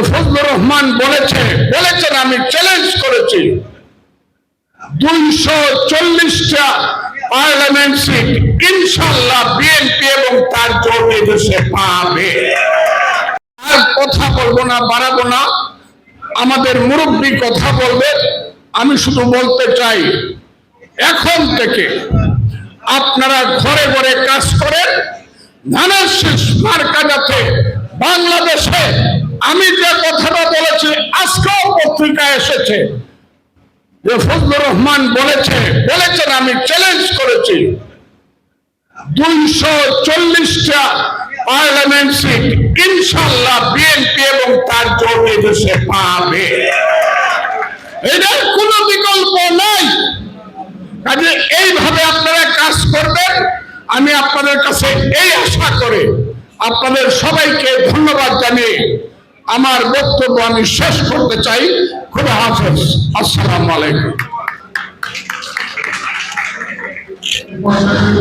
ফজলুর রহমান বলেছেন আমি চ্যালেঞ্জ করেছি 240টা পার্লামেন্ট সিট ইনশাআল্লাহ বিএনপি এবং তার জোট এদেশে পাবে। আর কথা বলবো না, বাড়াবো না, আমাদের মুরব্বী কথা বলবে। আমি শুধু বলতে চাই এখন থেকে আপনারা ঘরে ঘরে কাজ করেন। ধানের শীষ মার্কা যাতে বাংলাদেশে, আমি যে কথাটা বলেছি আজকেও পত্রিকায় এসেছে, ফজলুর রহমান বলেছেন আমি চ্যালেঞ্জ করেছি 240টা পার্লামেন্ট সিট ইনশাআল্লাহ বিএনপি এবং তার জোট এদেশে পাবে। এটার কোনো বিকল্প নাই। কাজে এইভাবে আপনারা কাজ করবেন। আমি আপনাদের কাছে এই আশা করে আপনাদের সবাইকে ধন্যবাদ জানিয়ে আমার বক্তব্য আমি শেষ করতে চাই। খুদা হাফেজ। আসসালামু আলাইকুম।